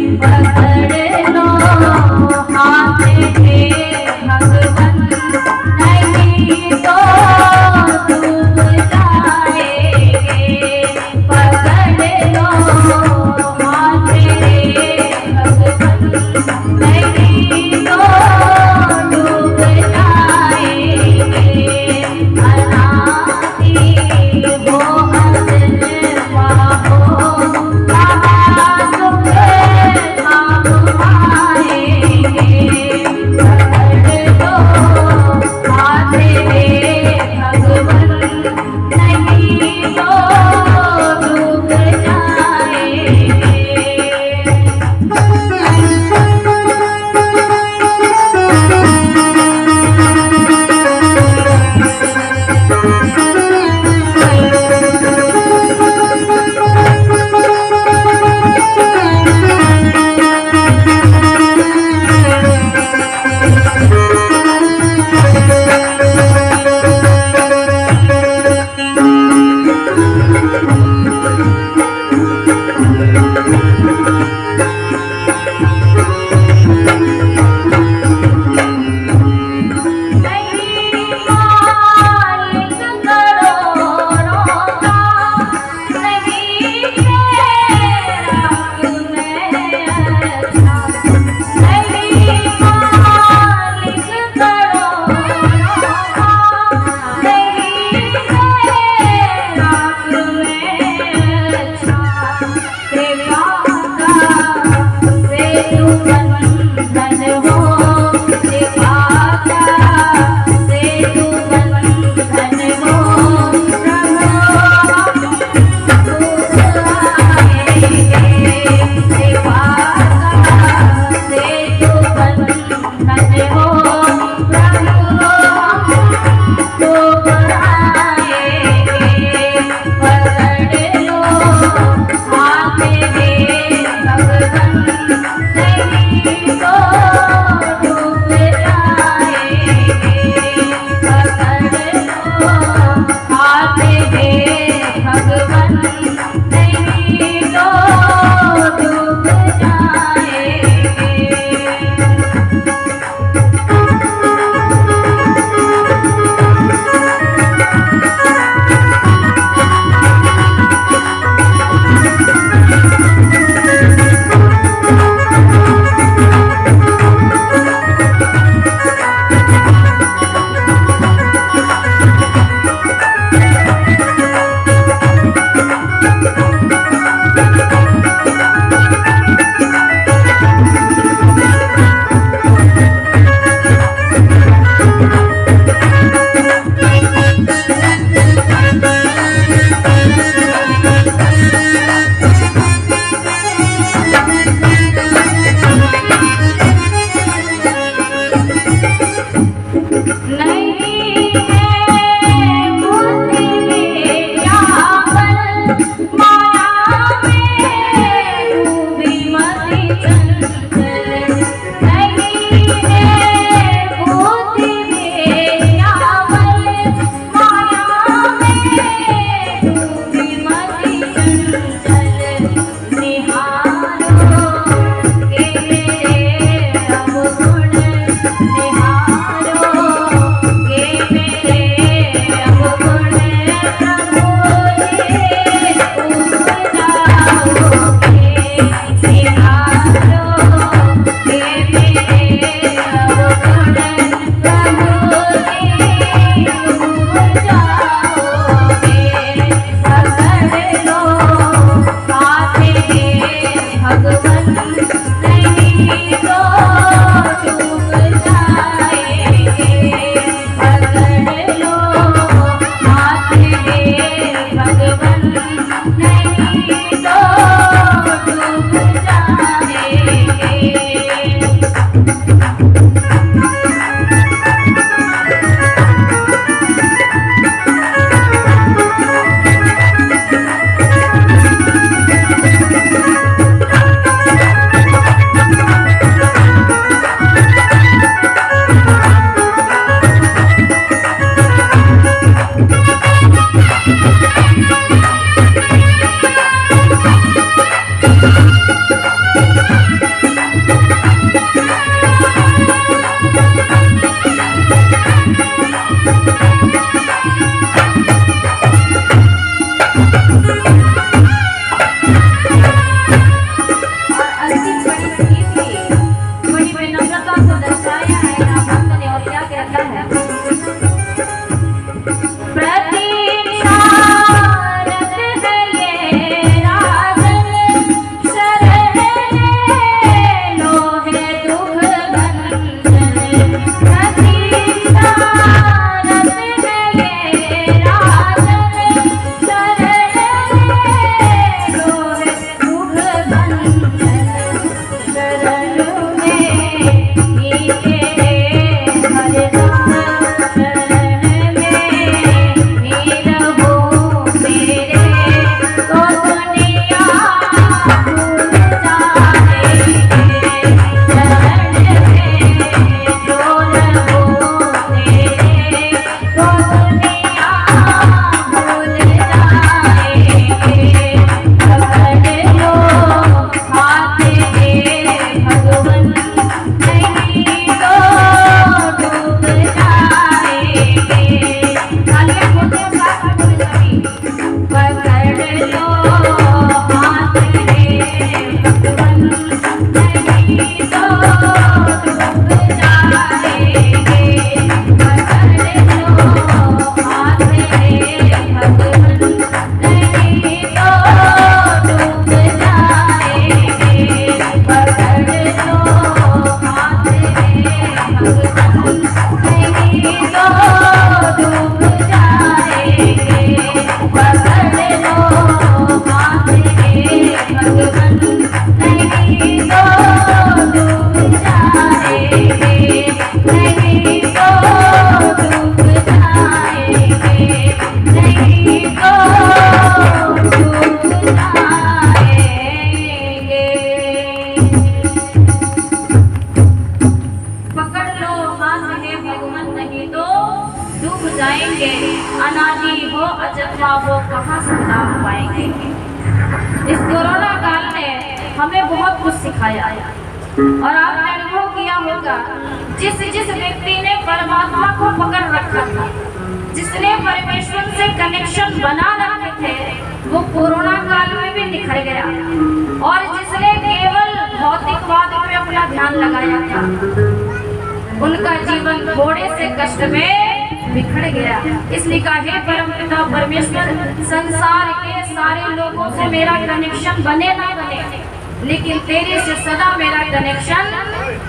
नहीं तो डूब जाए। पकड़ लो हाथ है भगवान, नहीं तो डूब जाएंगे। अनादि हो अजन्मा वो कहाँ से नाम पाएंगे। इस कोरोना काल ने हमें बहुत कुछ सिखाया और आपने अनुभव किया होगा, जिस व्यक्ति ने परमात्मा को पकड़ रखा था, जिसने परमेश्वर से कनेक्शन बना रखे थे, वो कोरोना काल में भी निखर गया। और जिसने केवल भौतिकवाद पे अपना ध्यान लगाया था, उनका जीवन थोड़े से कष्ट में बिखर गया। इसलिए कहा, हे परमपिता परमेश्वर, संसार के सारे लोगों से मेरा कनेक्शन बने ना बने, लेकिन तेरे से सदा मेरा कनेक्शन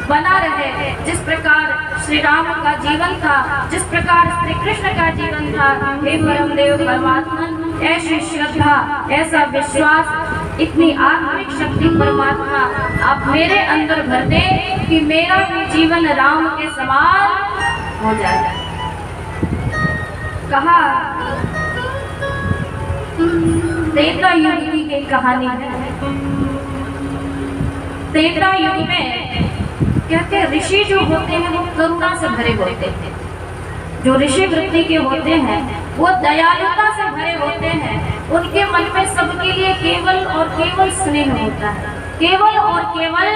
बना रहे। जिस प्रकार श्री राम का जीवन था, जिस प्रकार श्री कृष्ण का जीवन था, हे परमदेव परमात्मा, ऐसी श्रद्धा, ऐसा विश्वास, इतनी आत्मिक शक्ति परमात्मा आप मेरे अंदर भर दे कि मेरा भी जीवन राम के समान हो जाए। कहा त्रेता युग की एक कहानी है। त्रेता युग में कहते हैं, ऋषि जो होते हैं वो करुणा से भरे होते हैं। जो ऋषि वृत्ति के होते हैं वो दयालुता से भरे होते हैं। उनके मन में सबके लिए केवल और केवल स्नेह होता है, केवल और केवल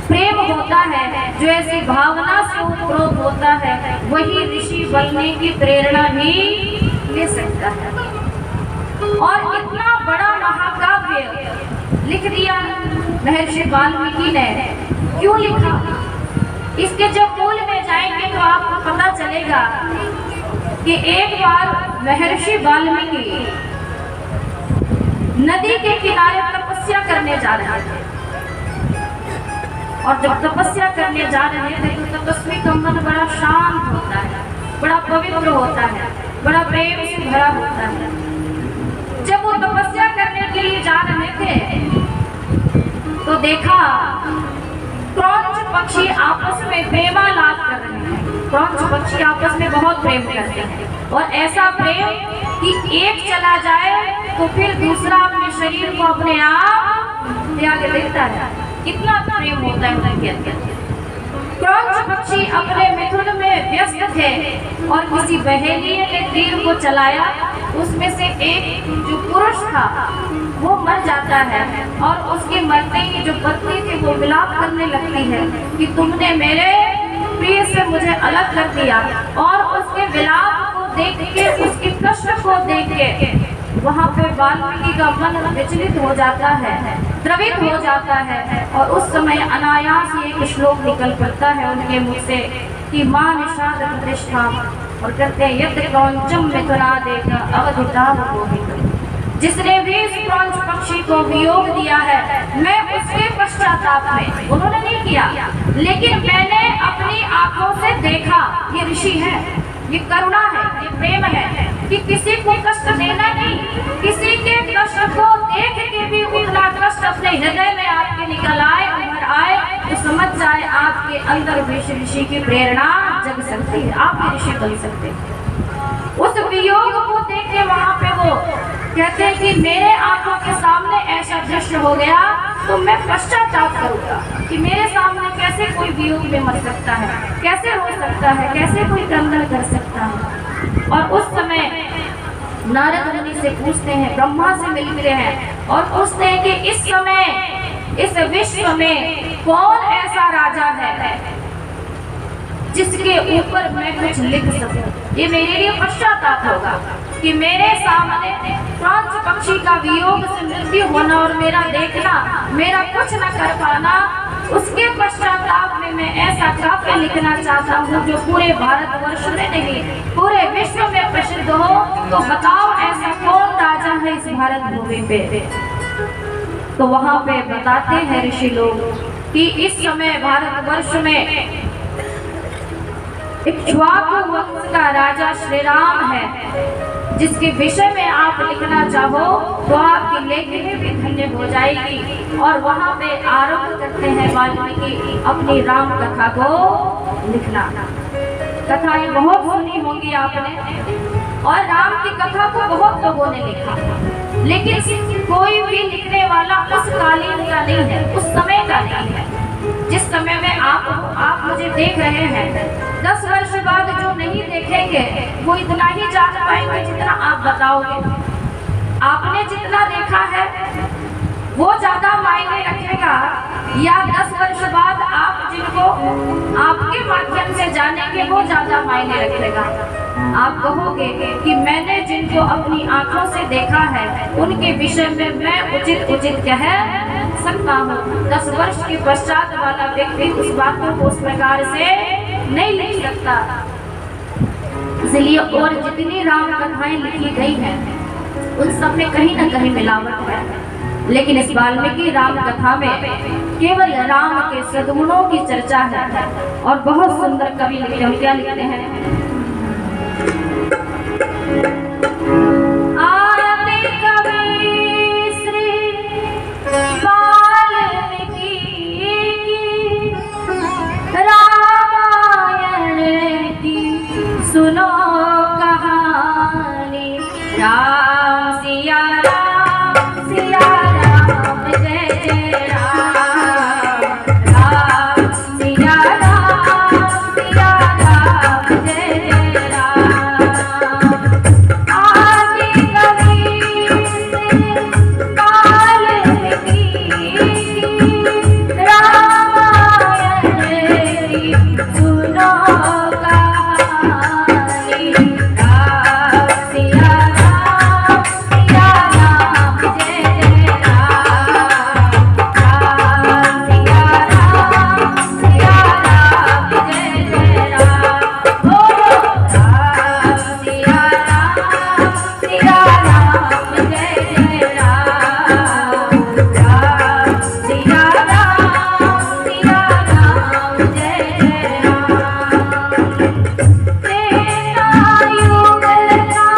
प्रेम होता है। जो ऐसी भावना से उत्प्रोत होता है, वही ऋषि बनने की प्रेरणा भी ले सकता है। और इतना बड़ा महाकाव्य लिख दिया महर्षि वाल्मीकि ने। क्यों लिखा? इसके जब मूल में जाएंगे तो आपको पता चलेगा कि एक बार महर्षि वाल्मीकि नदी के किनारे तपस्या करने जा रहे थे। और जब तपस्या करने जा रहे थे तो तपस्वी का मन बड़ा शांत होता है, बड़ा पवित्र होता है, बड़ा प्रेम से भरा होता है। जब वो तपस्या करने के लिए जा रहे थे तो देखा क्रौंच पक्षी आपस में प्रेमालाप कर रहे हैं। क्रौंच पक्षी आपस में बहुत प्रेम करते हैं, और ऐसा प्रेम कि एक चला जाए तो फिर दूसरा अपने शरीर को अपने आप त्याग देता है। इतना प्रेम होता है उनके अंदर। क्रौंच पक्षी अपने मिथुन में व्यस्त थे और किसी बहेलिये ने तीर को चलाया। उसमें से एक जो पुरुष था वो मर जाता है, और उसके मरते ही जो पत्नी थी वो विलाप करने लगती है कि तुमने मेरे प्रिय से मुझे अलग कर दिया। और उसके विलाप को देख के, उसके कष्ट को देख के वहाँ पे वाल्मीकि का मन विचलित हो जाता है, द्रवित हो जाता है। और उस समय अनायास एक श्लोक निकल पड़ता है उनके मुख से कि मां निषाद प्रतिष्ठा, और कहते हैं यत्र क्रौंचम मिथुनादेक अवधितावबोधितम्। जिसने भी इस क्रौंच पक्षी को वियोग दिया है, मैं उसके पश्चाताप में, उन्होंने नहीं किया लेकिन मैंने अपनी आंखों से देखा। ये ऋषि है, ये करुणा है, ये प्रेम है कि किसी को कष्ट देना नहीं, किसी के कष्ट को देख के भी उतना कष्ट अपने हृदय में आपके निकल आए, उभर आए, तो समझ जाए आपके अंदर भी ऋषि की प्रेरणा जग सकती है, आप भी ऋषि बन सकते हैं। उस वियोग को देख के वहाँ पे वो कहते हैं कि मेरे आंखों के सामने ऐसा दृश्य हो गया तो मैं पश्चाताप करूंगा कि मेरे सामने कैसे कोई वियोग में मर सकता है, कैसे रो सकता है, कैसे कोई क्रंदन कर सकता है। और उस समय नारद मुनि से पूछते हैं, ब्रह्मा से मिलते हैं और पूछते हैं कि इस समय इस विश्व में कौन ऐसा राजा है जिसके ऊपर मैं कुछ लिख सकूं। ये मेरे लिए पश्चाताप होगा कि मेरे सामने क्रौंच पक्षी का वियोग से मृत्यु होना और मेरा देखना, मेरा कुछ न कर पाना, उसके पश्चाताप में मैं ऐसा काव्य लिखना चाहता हूँ जो पूरे भारतवर्ष में नहीं पूरे विश्व में प्रसिद्ध हो। तो बताओ ऐसा कौन राजा है इस भारत भूमि पे। तो वहाँ पे बताते हैं ऋषि लोग कि इस समय भारतवर्ष में इक्ष्वाकु वंश का राजा श्री राम है, जिसके विषय में आप लिखना चाहो तो आपकी लेखनी भी धन्य हो जाएगी। और वहाँ पे आरंभ करते हैं वाल्मीकि अपनी राम कथा को लिखना। कथा ये बहुत सुनी होगी आपने, और राम की कथा को बहुत लोगों ने लिखा, लेकिन कोई भी लिखने वाला उस कालीन का नहीं है, उस समय का नहीं है जिस समय में आप मुझे देख रहे हैं। 10 वर्ष बाद जो नहीं देखेंगे वो इतना ही जान पाएंगे जितना आप बताओगे। आपने जितना देखा है वो ज्यादा मायने रखेगा, या 10 वर्ष बाद आप जिनको आपके माध्यम से जानेंगे वो ज्यादा मायने रखेगा। आप कहोगे कि मैंने जिनको अपनी आंखों से देखा है उनके विषय में मैं उचित कह सकता हूँ। 10 वर्ष के पश्चात वाला व्यक्ति उस बातों को उस प्रकार से नहीं लिख सकता। इसलिए और जितनी राम कथाएं लिखी गई हैं उन सब में कहीं ना कहीं मिलावट है, लेकिन इस वाल्मीकि राम कथा में केवल राम के सद्गुणों की चर्चा है। और बहुत सुंदर कवि लिखते हैं, क्या लिखते हैं? आदि कवि श्री वाल्मीकि रामायण की सुनो कहानी। राम सिया राम सिया राम जय जय राम। राम सिया राम सिया राम जय जय राम। आदि कवि वाल्मीकि रामायण की सुनो कहानी। राम सिया राम सिया राम जय जय राम। राम सिया राम सिया राम जय जय राम। बोलो राम सिया राम सिया राम जय जय राम। राम सिया राम सिया राम जय जय राम। तेरा युग का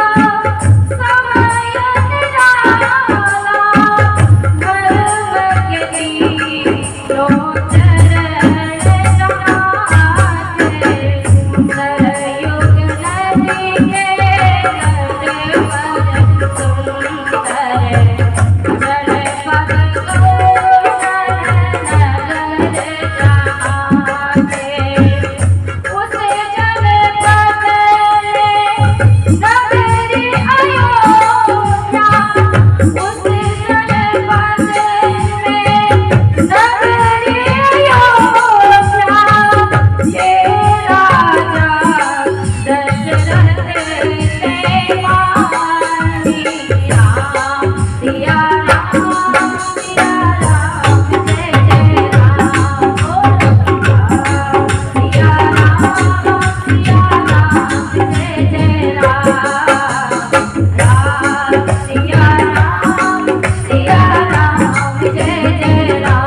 समय निराला, धर्म के तीनों चरण जहाते। सरयुग नदी के तट पर सुंदर जनपद गोवर्धन नगर जहाते। उस जनपद नगरी अयोध्या, उस जनपद में नगरी अयोध्या। ये राजा दशरथ ने मानी। राम सिया राम सिया राम जय जय राम। राम सिया राम सिया राम जय जय राम। राम सिया राम सिया राम जय जय राम।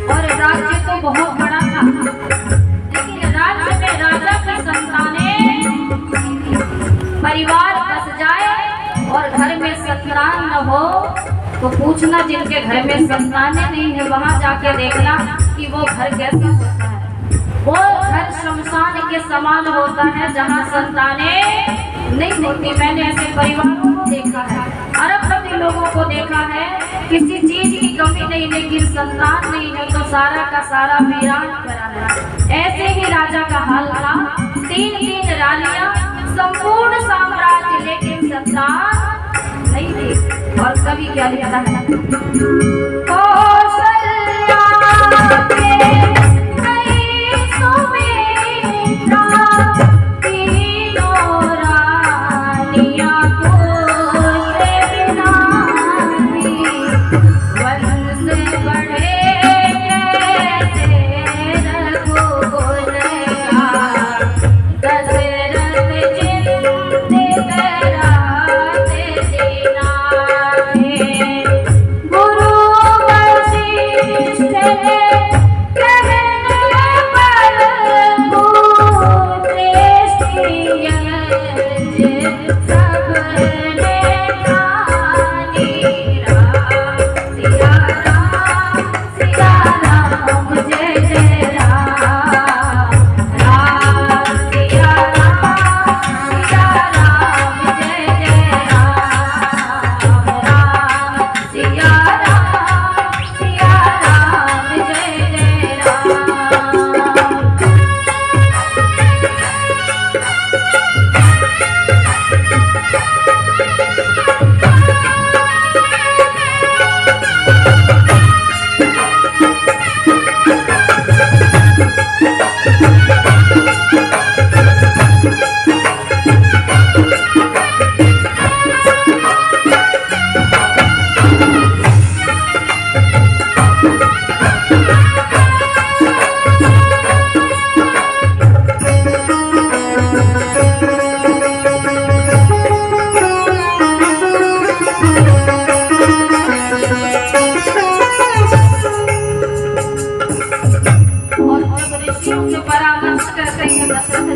और राज्य तो बहुत बड़ा था, लेकिन राज्य में राजा की संतानें, परिवार बस जाए और घर में संतान न हो तो पूछना। जिनके घर में संतानें नहीं है वहां जाके देखना कि वो घर कैसा होता है। वो घर शमशान के समान होता है जहाँ संतानें नहीं होती। मैंने ऐसे परिवारों को देखा है, अरबपति लोगों को देखा है, किसी चीज की कमी नहीं लेकिन संतान नहीं है तो सारा का सारा वीरान पड़ा है। ऐसे ही राजा का हाल था। 3 रानियां, संपूर्ण साम्राज्य, लेकिन संतान नहीं थी। और कवि क्या लिखता है? कौशल्या के कई सुमित्रा, तीनों रानियां पुत्र विनानी। वंश बढ़े कैसे रघुकुल का, दशरथ चिंतित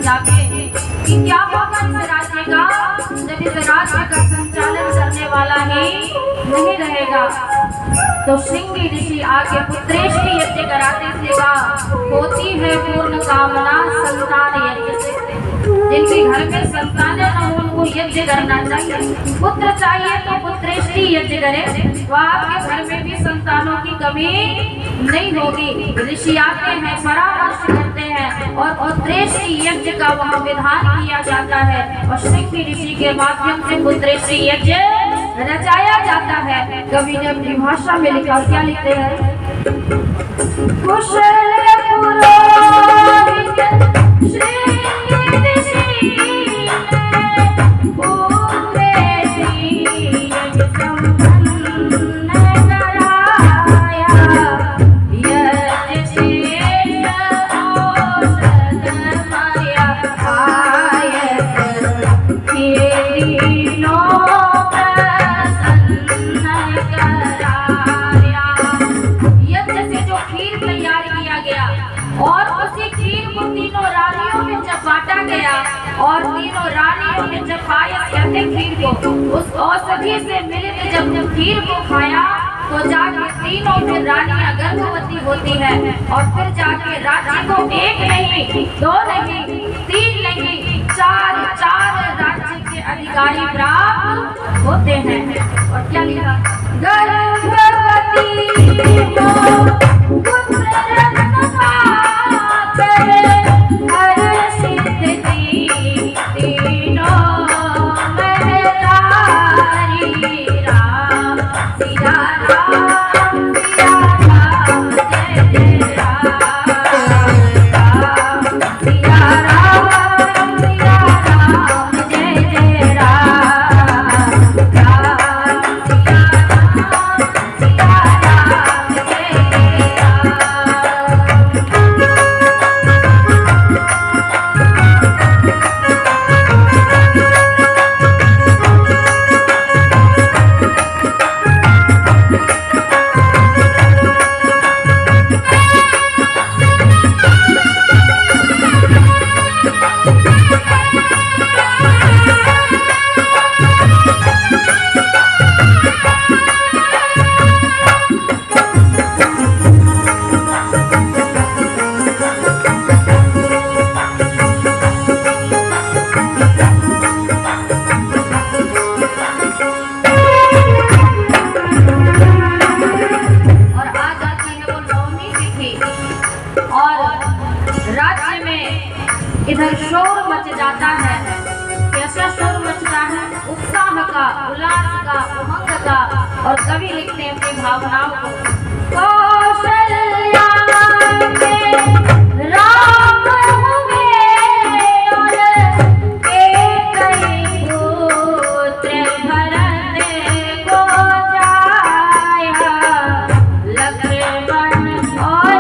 जाके कि क्या होगा इस राज्य का जब इस राज्य का संचालन करने वाला ही नहीं रहेगा। तो श्रृंगी ऋषि आके पुत्रेष्टि यज्ञ कराते थे का होती है पूर्ण कामना संतान यज्ञ से। जिनके घर में संतान न हो उनको यज्ञ करना चाहिए। पुत्र चाहिए तो पुत्रेष्टि यज्ञ करे तो आपके घर में भी संतानों की कमी नहीं होगी। ऋषि आते हैं, परामर्श करते हैं और पुत्रेष्टि यज्ञ का वहाँ विधान किया जाता है और श्रृंगी ऋषि के माध्यम से पुत्रेष्टि यज्ञ रचाया जाता है। कवि ने अपनी भाषा में लिखा, क्या लिखते हैं? कुशल पुरोहित श्रृंगी ऋषि और तीनों रानियों ने जब पायस कहते खीर को उस औषधि से मिलकर जब खीर को खाया तो जाके तीनों फिर रानियां गर्भवती होती है और फिर जाके राज्य को एक नहीं, दो नहीं, तीन नहीं, चार राज्य के अधिकारी प्राप्त होते हैं। और क्या लिखा? गर्भवती को पुत्र रत्न पाकर इधर शोर मच जाता है। कैसा शोर मचता है? उत्साह का, उल्लास का, उमंग का। और कवि लिखते हैं अपनी भावनाओं को। कौशल्या के राम हुए और एकई पुत्र भरत को जाया, लक्ष्मण और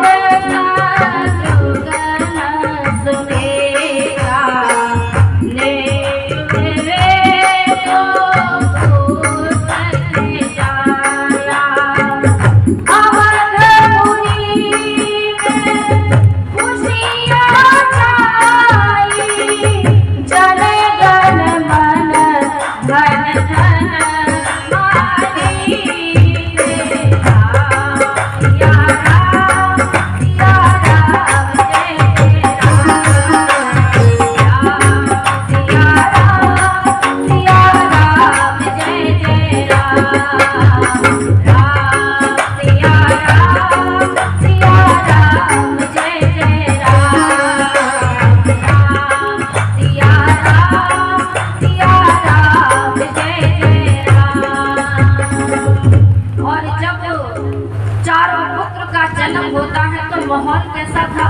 माहौल कैसा था?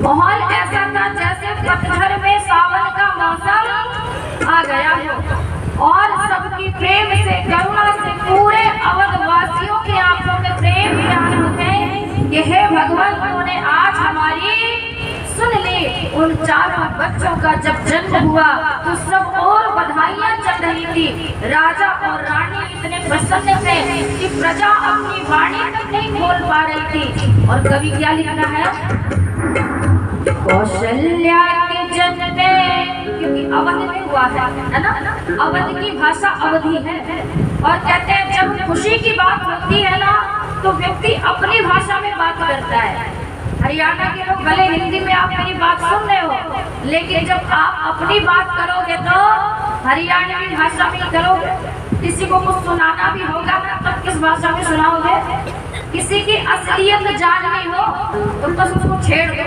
माहौल ऐसा था जैसे पतझड़ में सावन का मौसम आ गया हो और सबकी प्रेम से, करुणा से पूरे अवधवासियों की आंखों में प्रेम प्यार होते कि हे भगवान तूने आज हमारी सुन ली। उन चारों बच्चों का जब जन्म हुआ तो सब और बधाइयां चल रही थी। राजा और रानी इतने प्रसन्न थे कि प्रजा अपनी वाणी तक नहीं खोल पा रही थी। और कवि क्या लिखना है? कौशल्या के जन में, क्योंकि अवध में हुआ है ना, अवध की भाषा अवधी है। और कहते हैं जब खुशी की बात होती है ना तो व्यक्ति अपनी भाषा में बात करता है। हरियाणा के लोग भले हिंदी में आप मेरी बात सुन रहे हो, लेकिन जब आप अपनी बात करोगे तो हरियाणवी भाषा में करोगे। किसी को कुछ सुनाना भी होगा ना तब किस भाषा में सुनाओगे? किसी की असलियत जाननी हो तो बस उसको छेड़ दो,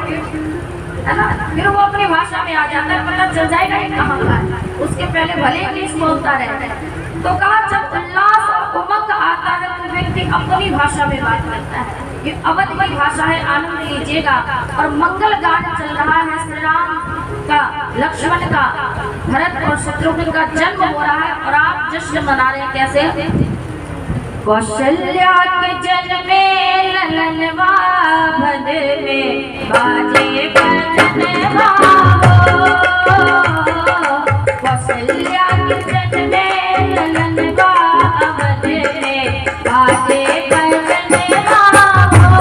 है ना, फिर वो अपनी भाषा में आ जाता है, पता चल जाएगा ये कहाँ का है। उसके पहले भले इंग्लिश बोलता रहे। तो कहा जब उल्लास और उमंग आता है तो व्यक्ति अपनी भाषा में बात करता है। ये अवध की भाषा है, आनंद लीजिएगा। और मंगल गान चल रहा है, श्री राम का, लक्ष्मण का, भरत और शत्रुघ्न का जन्म हो रहा है और आप जश्न मना रहे हैं। कैसे? कौशल्या के जन्मे ललनवा भद में बाजे बजनवा हो। कौशल्या के जन्मे ललनवा भद में बाजे बजनवा हो।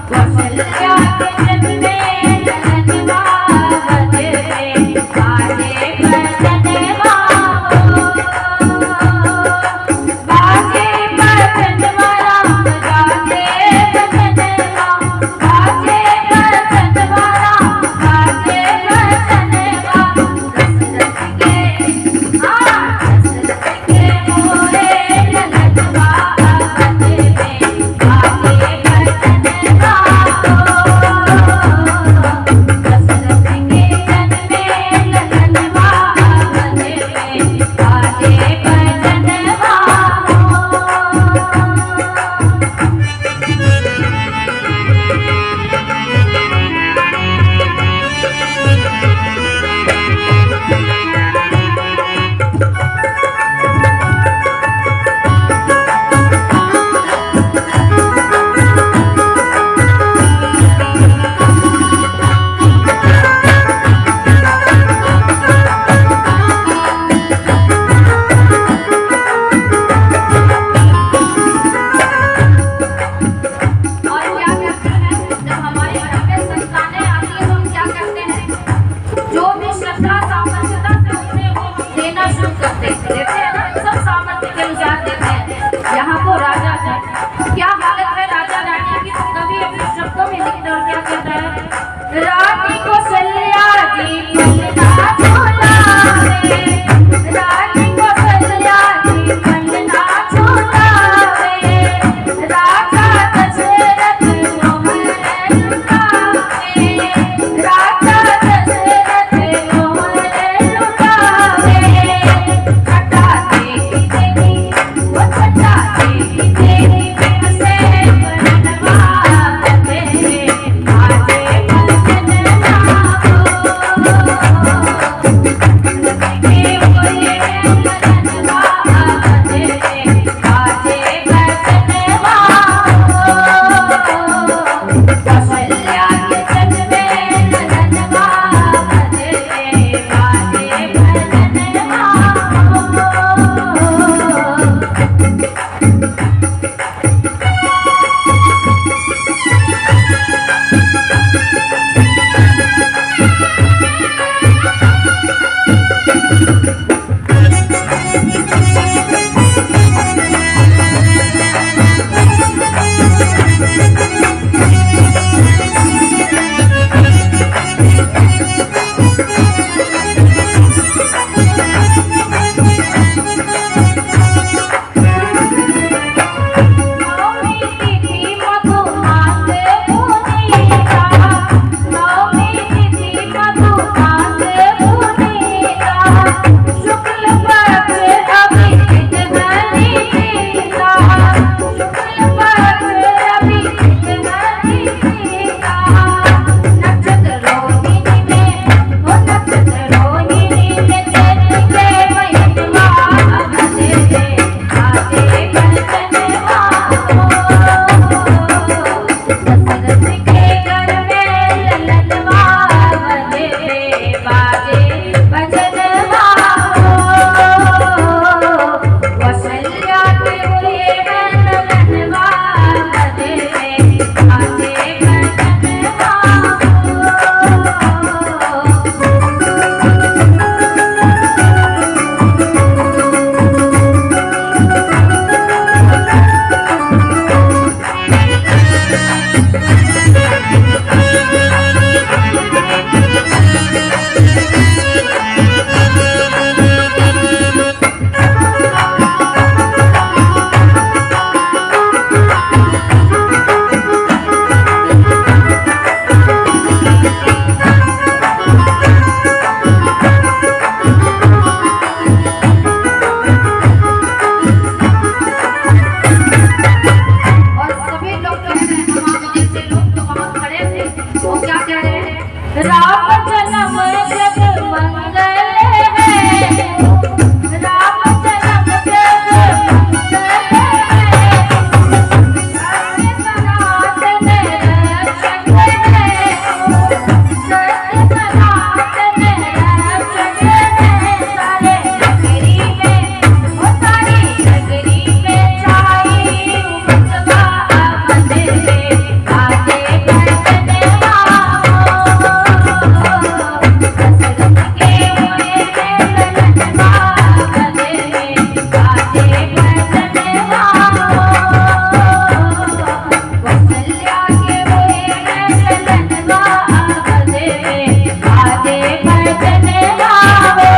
कौशल्या के जन्मे ललनवा भद में बाजे बजनवा हो। राम जन्म जग मंगल है, राम जन्म जग मंगल है, सनातन रक्षक है, सनातन रक्षक है। सारे नगरी में, ओ सारी नगरी में छाई मुस्तफा अहमद में, आगे बढ़ने वालों हसरत के हुए हैं ललनवा अहमद में, आगे बढ़ने वालों वसल्या के हुए हैं ललनवा अहमद में, आगे बढ़ने वालों।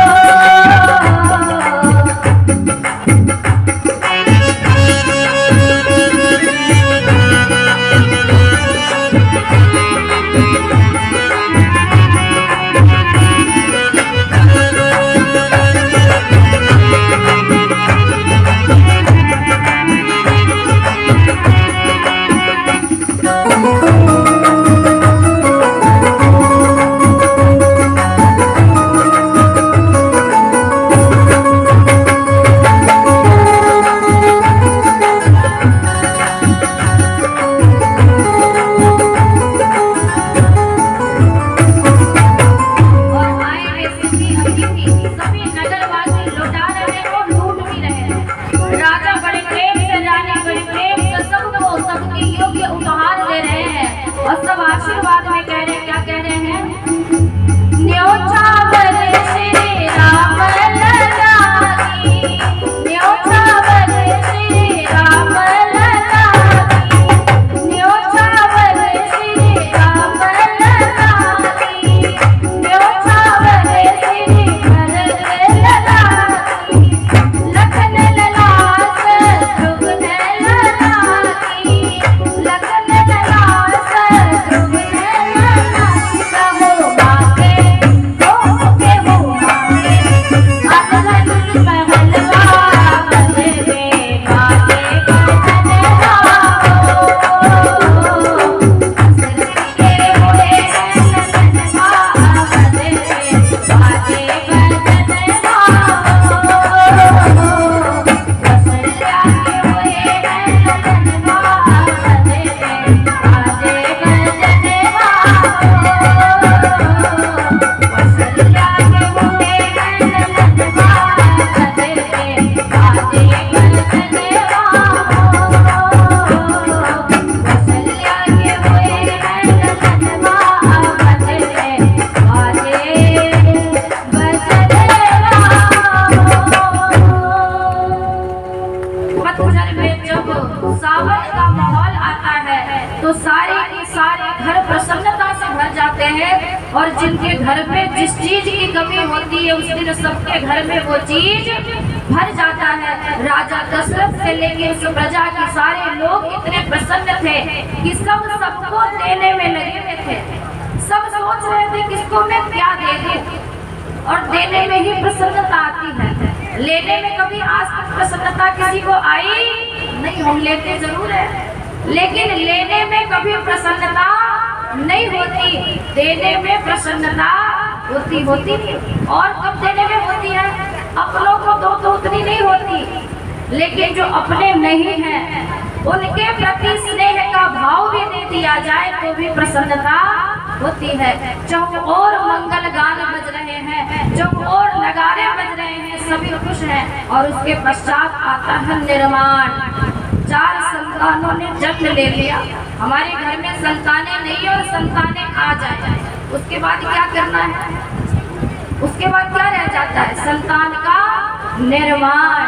और आए सिद्धि अतिथि सभी नगरवासी लौटा रहे और लूट भी रहे हैं। राजा बड़े प्रेम से, रानी बड़े प्रेम से सबको सबके योग्य उपहार दे रहे हैं और सब आशीर्वाद में कह रहे हैं, क्या कह रहे हैं? न्योछावर श्री राम ललाकी, न्योछावर श्री राम ललाकी, न्योछावर श्री राम ललाकी, न्योछावर श्री भरत ललाकी, लखन ललास ध्रुवन ललाकी, लखन ललास ध्रुवन ललाकी। कहो मांगे के हो मांगे, अदहन पहलवा बदले मांगे बदने वालों हसरत के हुए हैं ललनवा अहमद में, आगे बढ़ने वालों वसल्या के हुए हैं ललनवा अहमद में, आगे बढ़ने वालों वसल्या के हुए हैं ललनवा अहमद में, आगे बढ़ने वालों वसल्या के हुए हैं ललनवा अहमद में, आगे बढ़ने वालों। पतझड़ में जब सावन का माहौल आता है तो सारे के सारे घर प्रसन्नता से भर जाते हैं और जिनके घर में जिस चीज की कमी होती है उस दिन सबके घर में वो चीज भर जाता है। राजा दशरथ से लेके उस प्रजा के सारे लोग इतने प्रसन्न थे कि सब सबको देने में लगे हुए थे। सब सोच रहे थे किसको मैं क्या दे दूं, और देने में ही प्रसन्नता आती है। लेने में कभी आज तक प्रसन्नता किसी को आई नहीं। हम लेते जरूर है लेकिन लेने में कभी प्रसन्नता नहीं होती, देने में प्रसन्नता होती नहीं। और कब देने में होती है? अपनों को दो तो उतनी नहीं होती, लेकिन जो अपने नहीं हैं उनके प्रति स्नेह का भाव भी दे दिया जाए तो भी प्रसन्नता होती है। चौओर मंगल गान बज रहे हैं, चौओर नगारे बज रहे हैं, सभी खुश हैं। और उसके पश्चात आता है निर्माण। 4 संतानों ने जन्म ले लिया। हमारे घर में संतानें नहीं और संतानें आ जाए, उसके बाद क्या करना है? उसके बाद क्या रह जाता है? संतान का निर्माण।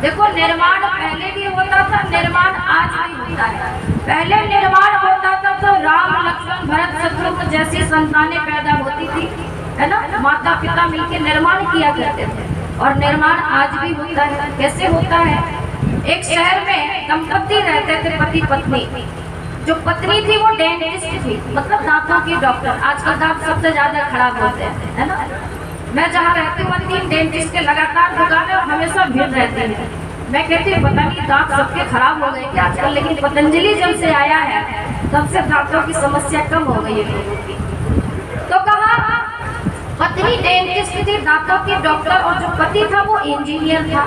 देखो निर्माण पहले भी होता था, निर्माण आज भी होता है। पहले निर्माण होता था तो राम लक्ष्मण भरत शत्रुघ्न जैसी संतानें पैदा होती थी, है ना। माता पिता मिलकर निर्माण किया करते थे और निर्माण आज भी होता है। कैसे होता है? एक शहर में दंपति रहते थे, पति पत्नी। जो पत्नी थी वो डेंटिस्ट थी, मतलब दांतों की डॉक्टर। आजकल दांत सबसे ज्यादा खराब होते हैं, है ना। मैं जहाँ रहती हूँ 3 डेंटिस्ट के लगातार दुकान है और हमेशा भीड़ रहती है। मैं कहती हूँ पता नहीं दांत सबके खराब हो गए क्या आजकल, लेकिन पतंजलि जब से आया है तब से दांतों की समस्या कम हो गई है लोगों की। तो पत्नी डेंटिस्ट थी, दांतों की डॉक्टर, और जो पति था वो इंजीनियर था।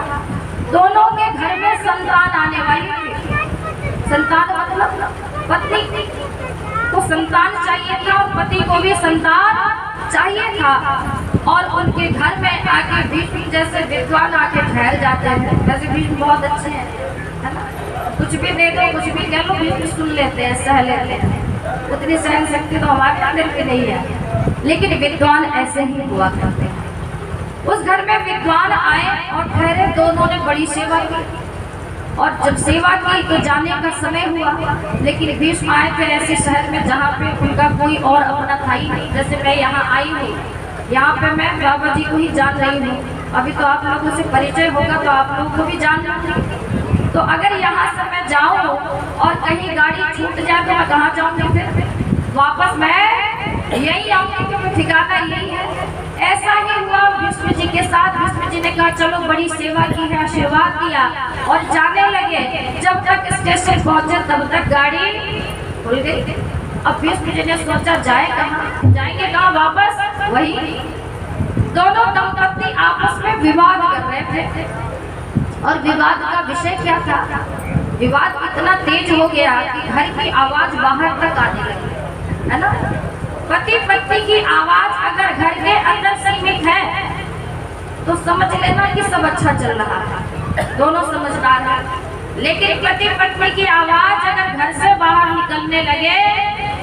दोनों के घर में संतान आने वाली थी। संतान मतलब पत्नी को संतान चाहिए था और पति को भी संतान चाहिए था। और उनके घर में आके भीष्म जैसे विद्वान आके ठहर जाते हैं। वैसे भीष्म बहुत अच्छे हैं, है ना, कुछ भी दे दो, कुछ भी कह लो, भीष्म सुन लेते हैं, सह लेते हैं। उतनी सहन शक्ति तो हमारे अंदर की नहीं है, लेकिन विद्वान ऐसे ही हुआ करते हैं। उस घर में विद्वान आए और ठहरे, दोनों ने बड़ी सेवा की। और जब सेवा की तो जाने का समय हुआ, लेकिन भीष्म आए थे ऐसे शहर में जहाँ पे उनका कोई और अपना था ही नहीं। जैसे मैं यहाँ आई हूँ, यहाँ पे मैं बाबा जी को ही जान रही हूँ, अभी तो आप लोगों से परिचय होगा तो आप लोगों को भी जान लूँगी। तो अगर यहाँ से मैं जाऊँ और कहीं गाड़ी छूट जाए तो मैं कहाँ जाऊँगी? फिर वापस मैं यही आऊँगी, क्योंकि ठिकाना यही है। ऐसा ही हुआ भीष्म जी के साथ। भीष्म जी ने कहा चलो बड़ी सेवा की है, आशीर्वाद किया और जाने लगे। जब तक स्टेशन पहुंचे तब तक गाड़ी खुल गई। अब भीष्म जी ने सोचा जाए कहाँ, जाएंगे कहाँ वापस? वही दोनों दंपत्ति आपस में विवाद कर रहे थे। और विवाद का विषय क्या था? विवाद इतना तेज हो गया कि घर की आवाज बाहर तक आने लगी, है ना। पति पत्नी की आवाज अगर घर के अंदर सीमित है तो समझ लेना कि सब अच्छा चल रहा है, दोनों समझदार हैं। लेकिन पति पत्नी की आवाज अगर घर से बाहर निकलने लगे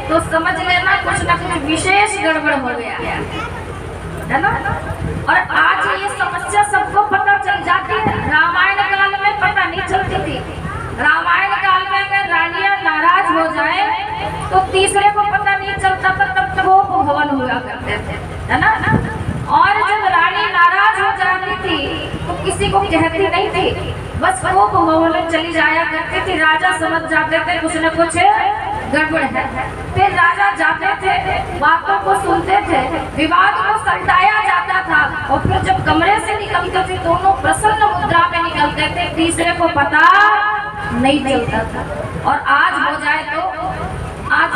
तो समझ लेना कुछ न कुछ विशेष गड़बड़ हो गया, है ना। और आज ये समस्या सबको पता चल जाती है। रामायण काल में पता नहीं चलती थी। रामायण काल में अगर रानियां नाराज हो जाए तो तीसरे को पता नहीं चलता था, तब तक वो भवन हुआ करते थे, है ना। और जब रानी नाराज हो जाती थी तो किसी को कहती नहीं थी, बस वो भवन चली जाया करती थी। राजा समझ जाते थे कुछ न कुछ गड़बड़ है। फिर राजा जाते थे, बातों को सुनते थे, विवाद को सल्टाया जाता था। और फिर जब कमरे से निकलते थे दोनों प्रसन्न मुद्रा में निकलते थे, तीसरे को पता नहीं चलता था। और आज हो जाए तो आज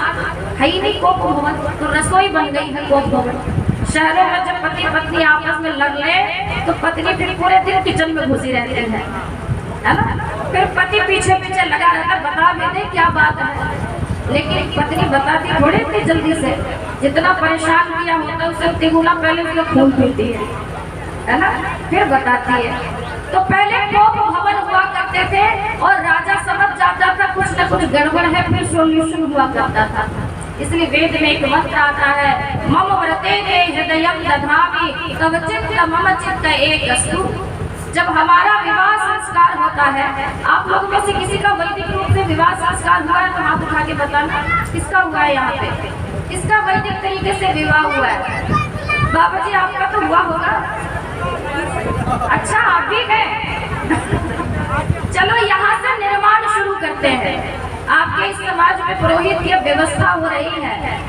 है ही नहीं कोप भवन, तो रसोई बन गई है कोप भवन। शहरों में जब पति पत्नी आपस में लड़ ले तो पत्नी फिर पूरे दिन किचन में घुसी रहती है ना। फिर पति पीछे पीछे लगा रहता, बता भी दे क्या बात है, लेकिन पत्नी बताती थोड़ी इतनी जल्दी से। जितना परेशान किया होता है उससे तिगुना पहले उसका खून पीती है ना, फिर बताती है। तो पहले कोप भवन हुआ करते थे और राजा समझ जाता था कुछ न कुछ गड़बड़ है, फिर सॉल्यूशन हुआ करता था। इसलिए वेद में एक मंत्र आता है, मम व्रते हृदयं दधामि तव चित्त मम चित्त एकस्तु। जब हमारा विवाह संस्कार होता है, आप लोगों में से किसी का वैदिक रूप से विवाह संस्कार हुआ है तो हाथ उठा के बताना किसका हुआ है। यहाँ पे किसका वैदिक तरीके से विवाह हुआ है? बाबा जी आपका तो हुआ होगा। अच्छा आप भी है। चलो यहाँ से निर्माण शुरू करते हैं। आपके इस समाज में पुरोहित की व्यवस्था हो रही है।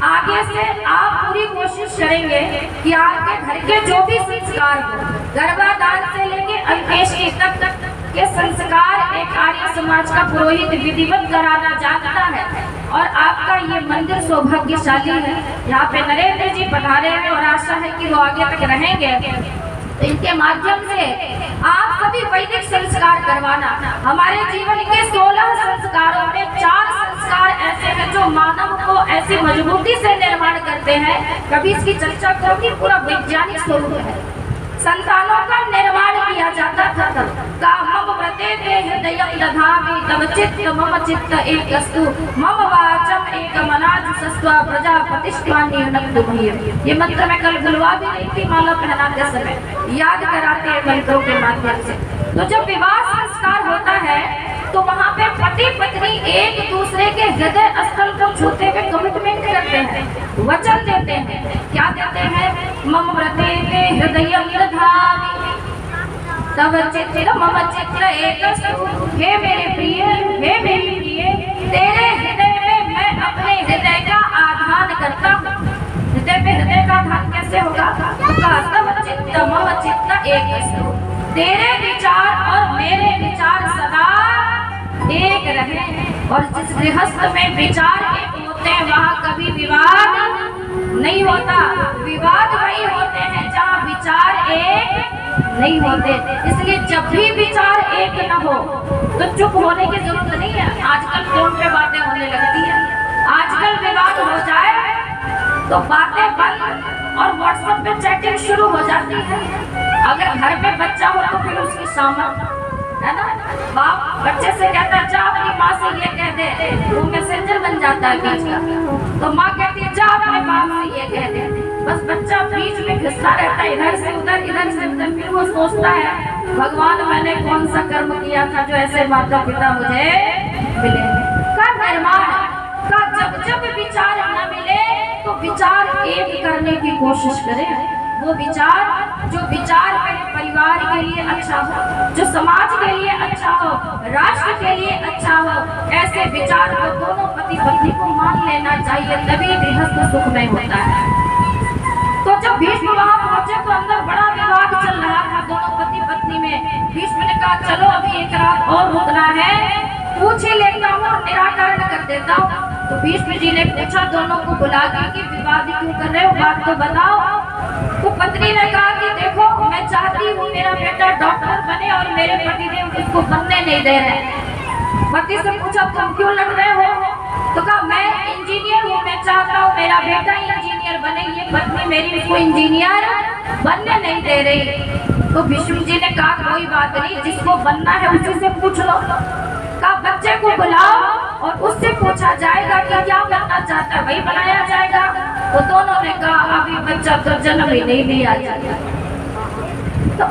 आगे से आप पूरी कोशिश करेंगे कि आपके घर के जो भी संस्कार हो, गर्भाधान से लेके अंत्येष्टि तक के संस्कार एक आर्य समाज का पुरोहित विधिवत कराना जानता है। और आपका ये मंदिर सौभाग्यशाली है। यहाँ पे नरेंद्र जी पधारे हैं और आशा है कि वो आगे तक रहेंगे। तो इनके माध्यम से आप सभी वैदिक संस्कार करवाना। हमारे जीवन के 16 संस्कारों में 4 संस्कार ऐसे हैं जो मानव को ऐसी मजबूती से निर्माण करते हैं, कभी इसकी चर्चा करोगी, पूरा वैज्ञानिक स्वरूप है। संतानों का निर्माण किया जाता था तब का मम व्रते हृदयं दधामि तव चित्त मम चित्त एकस्तु मम वाचम एकमनाजुषस्व प्रजापतिष्ठान्यनक्तुभ्यं। ये मंत्र मैं कल बुलवा भी रही थी माला पहनाते समय, याद कराते हैं मंत्रों के माध्यम से। तो जब विवाह संस्कार होता है तो वहाँ पे पति पत्नी एक दूसरे के हृदय स्थल को छूते हुए कमिटमेंट करते हैं, वचन देते हैं। क्या देते हैं? मम व्रते हृदयं दधामि तव चित्त मम चित्त एकस्तु। हे मेरे प्रिय, हे मेरी प्रिय, तेरे हृदय में मैं अपने हृदय का आधान करता हूँ। हृदय में हृदय का आधान कैसे होगा? तव चित्त मम चित्त एकस्तु। तेरे विचार और मेरे विचार सदा एक रहे। और जिस गृहस्थ में विचार एक होते हैं वहाँ कभी विवाद नहीं होता। विवाद वही होते हैं जहाँ विचार एक नहीं होते। इसलिए जब भी विचार एक न हो तो चुप होने की जरूरत नहीं है। आजकल फोन पे बातें होने लगती है, आजकल विवाद हो जाए तो बातें बंद और व्हाट्सएप पे चैटिंग शुरू हो जाती है। अगर घर पे बच्चा हो तो फिर उसकी सामने है ना, बाप बच्चे से कहता है जा अपनी माँ से ये कह दे, वो मैसेंजर बन जाता है बीच का। तो माँ कहती है जा अपने बाप से ये कह दे। बस बच्चा बीच में घिसता रहता है, इधर से उधर इधर से उधर। फिर वो सोचता है भगवान मैंने कौन सा कर्म किया था जो ऐसे माता पिता मुझे मिले। का निर्माण का जब जब विचार न मिले तो विचार एक करने की कोशिश करें। वो विचार जो विचार मेरे परिवार के लिए अच्छा हो, जो समाज के लिए अच्छा हो, राष्ट्र के लिए अच्छा हो, ऐसे विचार को दोनों पति पत्नी को मान लेना चाहिए, तभी गृहस्थ सुखमय होता है। तो जब भीष्म वहां पहुंचे तो अंदर बड़ा विवाद चल रहा था दोनों पति पत्नी में। भीष्म ने कहा चलो अभी एक रात और रुकना है, पूछ ही लेता हूँ और निराकरण कर देता हूँ। तो भीष्म जी ने पूछा दोनों को बुला के कि विवाद क्यों कर रहे हो, बात तो बताओ। तो पत्नी ने कहा कि देखो मैं चाहती हूँ मेरा बेटा डॉक्टर बने और मेरे पतिदेव उसको बनने नहीं दे रहे। पति से पूछा तुम क्यों लड़ रहे हो, तो कहा मैं इंजीनियर हूँ, मैं चाहता हूँ मेरा बेटा इंजीनियर बने। ये पत्नी मेरी उसको इंजीनियर बनने नहीं दे रही। तो भीष्म जी ने कहा कोई बात नहीं, जिसको बनना है उसी से पूछ लो। कहा बच्चे को बुलाओ और उससे पूछा जाएगा कि क्या बनना चाहता है, वही बनाया जाएगा। तो दोनों ने कहा अभी बच्चा तो जन्म ही नहीं लिया जाएगा। तो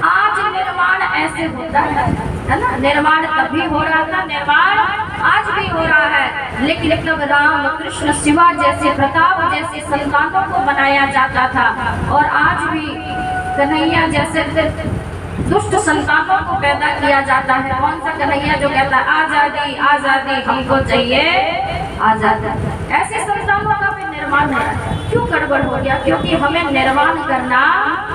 आज निर्माण ऐसे होता है ना, निर्माण तभी हो रहा था, निर्माण आज भी हो रहा है। लेकिन तब राम कृष्ण शिवा जैसे प्रताप जैसे संतानों को बनाया जाता था और आज भी कन्हैया जैसे दुष्ट संतानों को पैदा किया जाता है। कौन सा कन्हैया जो कहता है आजादी आजादी हमको चाहिए आजादी, ऐसे संतानों का भी निर्माण है। क्यों गड़बड़ हो गया? क्योंकि हमें निर्माण करना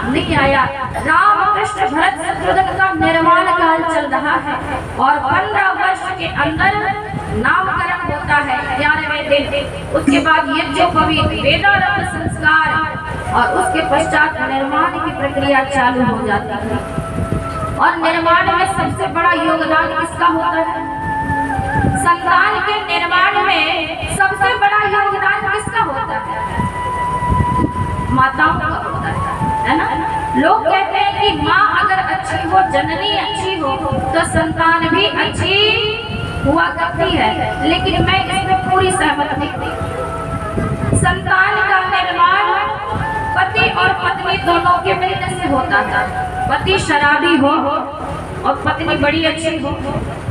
नहीं आया। राम कृष्ण भरत शत्रुघ्न का निर्माण काल चल रहा है और 15 वर्ष के अंदर नामकरण होता है 11वें दिन। उसके बाद यज्ञोपवीत वेदारंभ संस्कार और उसके पश्चात निर्माण की प्रक्रिया चालू हो जाती है। और निर्माण में सबसे बड़ा योगदान किसका होता है? संतान के निर्माण में सबसे बड़ा योगदान किसका होता है? माताओं का होता है ना। लोग कहते हैं कि माँ अगर अच्छी हो, जननी अच्छी हो तो संतान भी अच्छी हुआ करती है। लेकिन मैं इसमें पूरी सहमत नहीं। संतान का निर्माण पति और पत्नी दोनों के मिलने से होता था। पति शराबी हो और पत्नी बड़ी अच्छी हो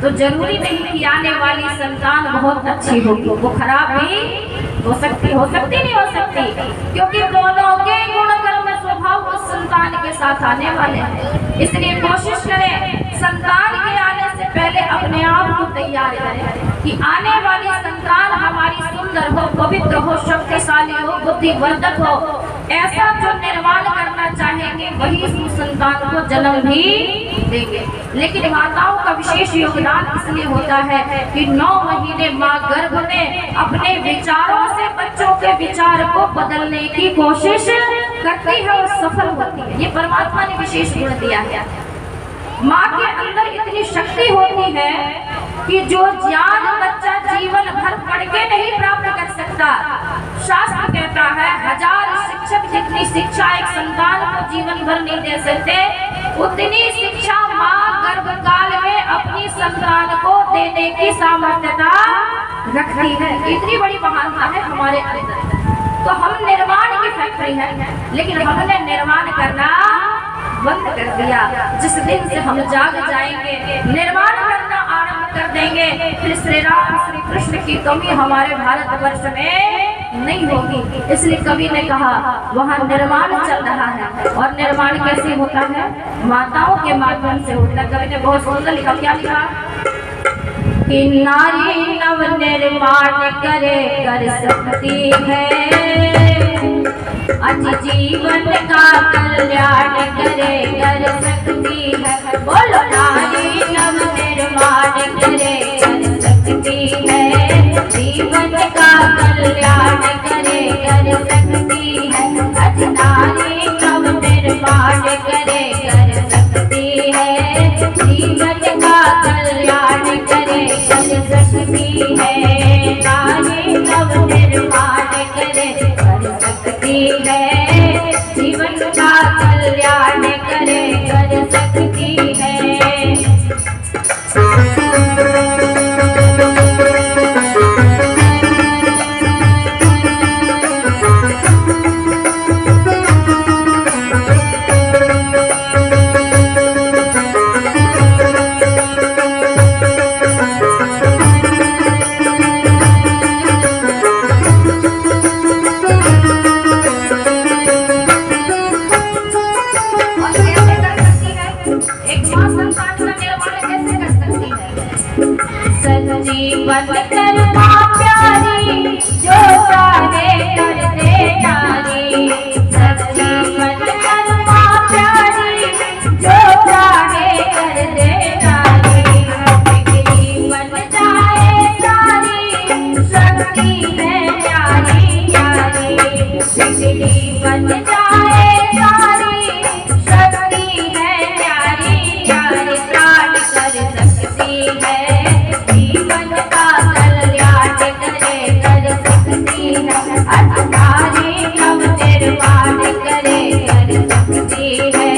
तो जरूरी नहीं कि आने वाली संतान बहुत अच्छी होगी, वो खराब भी हो सकती नहीं हो सकती, क्योंकि दोनों के गुण कर्म स्वभाव उस संतान के साथ आने वाले हैं। इसलिए कोशिश करें संतान के आने से पहले अपने आप को तैयार करें कि आने वाली संतान हमारी सुंदर हो, पवित्र हो, शक्तिशाली हो, बुद्धिवर्धक हो। ऐसा जो निर्माण करना चाहेंगे वही उस संतान को जन्म भी देंगे। लेकिन माताओं का विशेष योगदान इसलिए होता है कि 9 महीने माँ गर्भ में अपने विचारों से बच्चों के विचार को बदलने की कोशिश करती है और सफल होती है। ये परमात्मा ने विशेष गुण दिया है। माँ के अंदर इतनी शक्ति होती है कि जो ज्ञान बच्चा जीवन भर पढ़ के नहीं प्राप्त कर सकता, शास्त्र कहता है 1000 शिक्षक जितनी शिक्षा एक संतान को जीवन भर नहीं दे सकते, उतनी शिक्षा माँ गर्भकाल में अपनी संतान को देने की सामर्थ्यता रखती है। इतनी बड़ी महानता है हमारे अंदर। तो हम निर्माण की फैक्ट्री है, लेकिन हमने निर्माण करना बंद कर दिया। जिस दिन से हम जाग जाएंगे, निर्माण करना आरंभ कर देंगे, फिर श्री राम श्री कृष्ण की कमी हमारे भारतवर्ष में नहीं होगी। इसलिए कवि ने कहा वहाँ निर्माण चल रहा है। और निर्माण कैसे होता है? माताओं के माध्यम से होता है। कवि ने बहुत सुंदर लिखा। क्या लिखा? कि नारी नव निर्माण करे कर सकती है, आज जीवन का कल्याण करे कर सकती है। बोलो नारी नव निर्माण करे कर सकती है, जीवन का कल्याण करे कर सकती है। है, जीवन का कल्याण करे कर सकती है। जीवन कर्मा प्यारी जो चाहे कर दे नारी, सब जीवन कर्मा प्यारी जो चाहे कर दे नारी। जीवन चाहे सारी शक्ति है प्यारी प्यारी, जीवन चाहे सारी शक्ति है प्यारी प्यारी, प्राण कर सकती है, जीवन का कल्याण करे कर सकती है, अधिकारी नव निर्माण करे कर सकती है,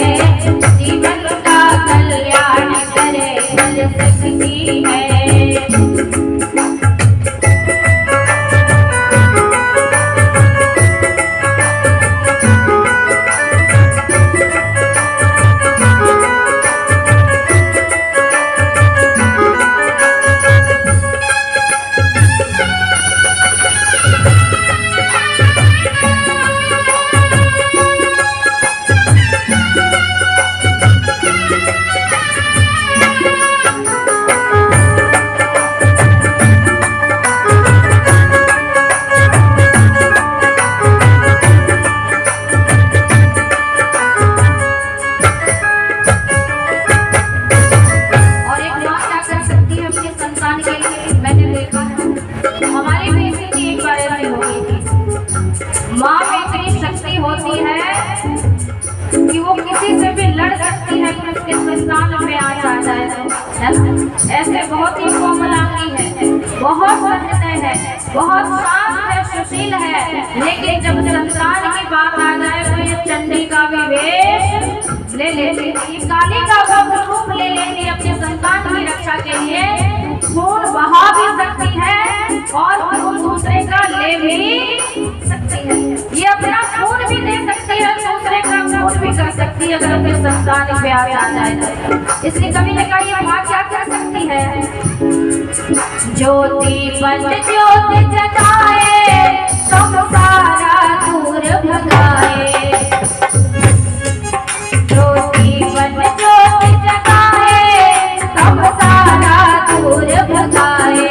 जीवन का कल्याण करे कर सकती है। माँ में इतनी शक्ति होती है कि वो किसी से भी लड़ सकती है कि उसके संतान में आ जाता है ना। ऐसे बहुत ही कोमलांगी है, बहुत सत्य है, बहुत शांत है, सुशील है, लेकिन जब संतान की बात आ जाए तो ये चंडी का भी वेश ले लेती, काली का रूप ले लेती, अपने संतान की रक्षा के लिए खून बहा भी सकती है और खून दूसरे का ले भी सकती है। ये अपना खून भी दे सकती है, दूसरे का खून भी कर सकती है अगर अपने संतान पे आ जाए। इसलिए कभी ने कहा ये माँ क्या कर सकती है, ज्योति बन ज्योति जगाए संसारा दूर भगाए, ज्योति बन ज्योति जगाए संसारा दूर भगाए,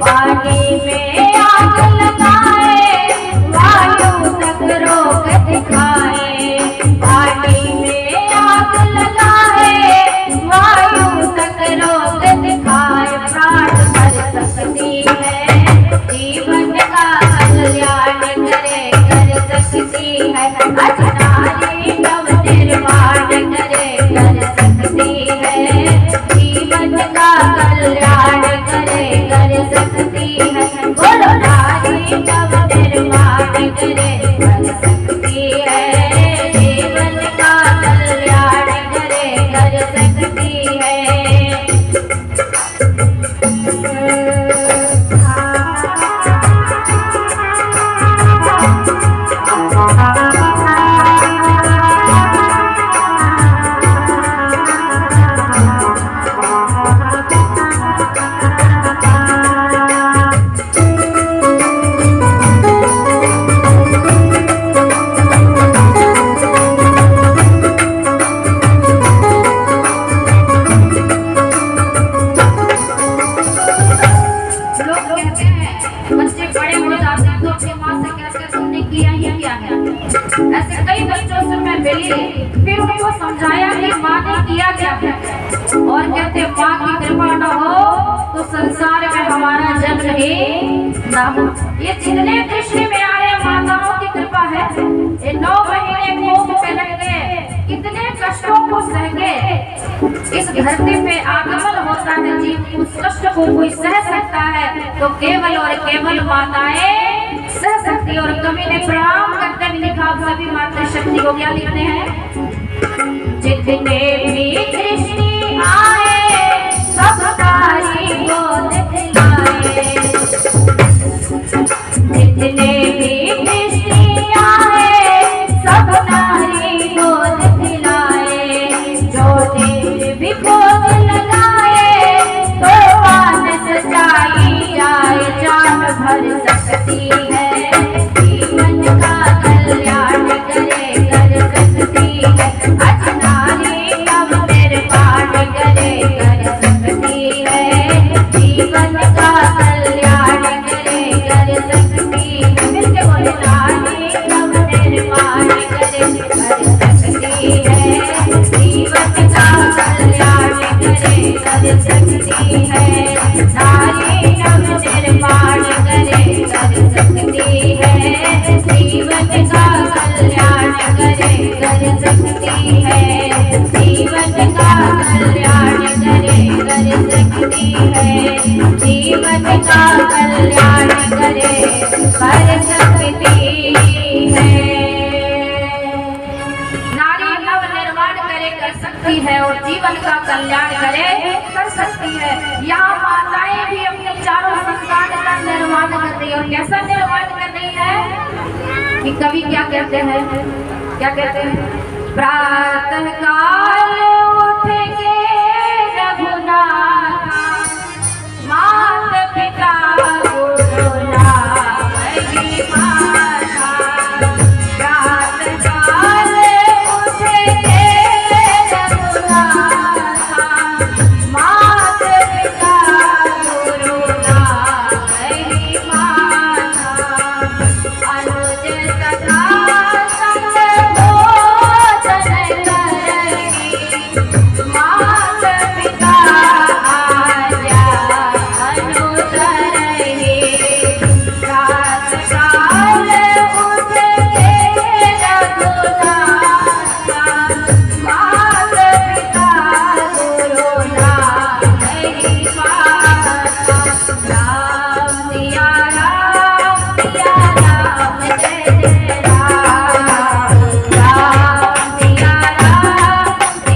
पानी में आग लगाए वायु तक रोक दिखाए, पानी में आग लगाए वायु तक रोक दिखाए, प्राण कर सकती है, जीवन का कल्याण करे कर सकती है, अधिकारी नव निर्माण करे कर सकती है, जीवन का कल्याण करे कर सकती है, बोलो नारी नव निर्माण करे कर सकती है, जीवन का कल्याण करे कर सकती है। ऐसे कई बच्चों से मैं मिली, फिर उनको समझाया कि माँ ने किया क्या है, और कहते माँ की कृपा न हो तो संसार में हमारा जन्म ही ना हो। ये जितने दृष्टि में आ रहे माताओं की कृपा है, ये 9 महीने कोख पे रह गए, कितने कष्टों को सह के इस धरती पे आगमन होता है। जी उस कष्ट को कोई सह सकता है तो केवल और केवल माताएं सहशक्ति। और कवि ने प्रणाम करते हुए लिखा, आप सभी मातृशक्ति को क्या लिखते हैं? जितने भी दृष्टि आए सब तारी गोद दिलाए, जितने भी दृष्टि आए सब तारी गोद दिलाए, जो दिल भी गोद लगाए तो आन सच्चाई जाए, जान भर सकती है जीवन का कल्याण करे कर सकती है, अजनारी कब निर्माण करे कर सकती है, जीवन का कल्याण करे कर सकती है, मिलके बोले नारी कब निर्माण करे कर सकती है, जीवन का कल्याण करे कर सकती है, नारी कब निर्माण करे कर सकती है, जीवन का कल्याण करे कर सकती है, जीवन का कल्याण करे कर सकती है, जीवन का कल्याण करे कर सकती है। नारी नव निर्माण करे कर सकती है और जीवन का कल्याण करे कर सकती है। यहाँ माताएं भी अपने चारों संतान का निर्माण कर रही है। और कैसा निर्माण कर रही है कि कवि क्या कहते हैं, क्या कहते हैं? प्रातः काल उठ के रघुनाथ मात पिता गुरु नामहि माता, प्रातः काल उठ के रघुनाथ मात पिता गुरु नामहि माता, अनुज सखा संग भोजन करही, मात पिता आज्ञा अनुसरही, प्रातः काल उठ के रघुनाथ मात पिता गुरु नामहि माता, राम सिया राम जय जय राम, राम सिया राम जय जय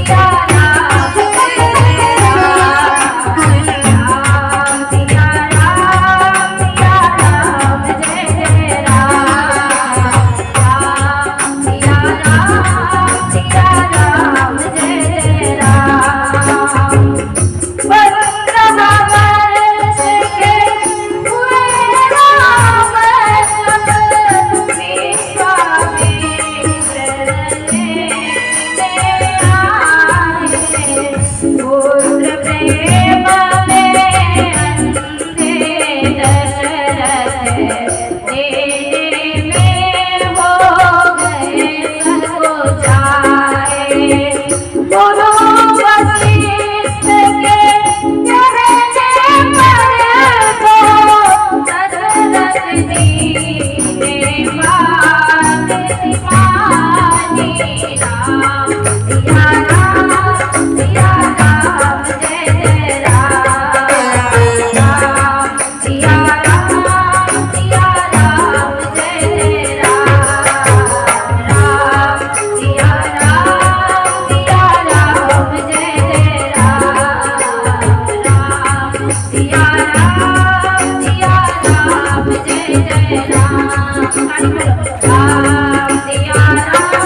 राम, राम सिया राम जय जय राम, राम सिया राम जय जय राम। पंद्रह वर्ष के हुए राम तब विश्वामित्र लेने आए, पुत्र प्रेम में अंधे दशरथ देने में हो गए सबको जाए, गुरु वशिष्ठ के कहने पर तो दशरथ जी ने बात मानी, राम सिया राम जय जय राम, राम सिया राम जय जय राम, राम सिया राम जय जय राम, राम सिया राम जय जय राम, राम सिया राम जय जय राम, राम सिया राम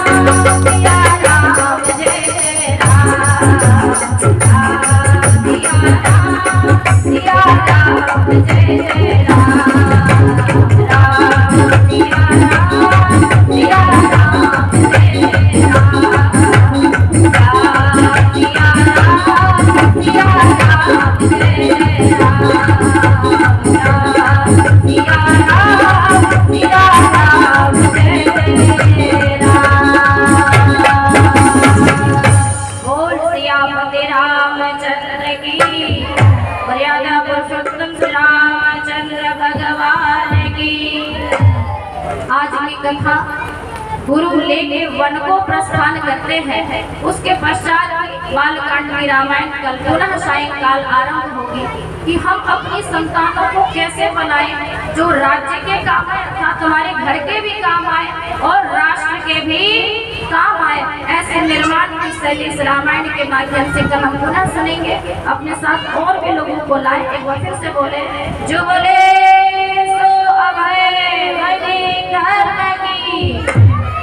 जय जय राम, राम सिया राम जय जय राम, राम सिया राम जय जय राम, राम सिया राम जय जय राम। बोल सियापति रामचंद्र की, मर्यादा पुरुषोत्तम श्री रामचंद्र भगवान की। आज की कथा गुरु लेके वन को प्रस्थान करते हैं। उसके पश्चात बालकांड की रामायण कल पुनः सायंकाल आरंभ होगी कि हम अपनी संतानों को कैसे बनाएं जो राज्य के काम आए अर्थात हमारे घर के भी काम आए और राष्ट्र के भी काम आए। ऐसे निर्माण की शैली इस रामायण के माध्यम से कल हम पुनः सुनेंगे। अपने साथ और भी लोगों को लाए, एक बार फिर से बोले जो बोले सो अभय धर्म की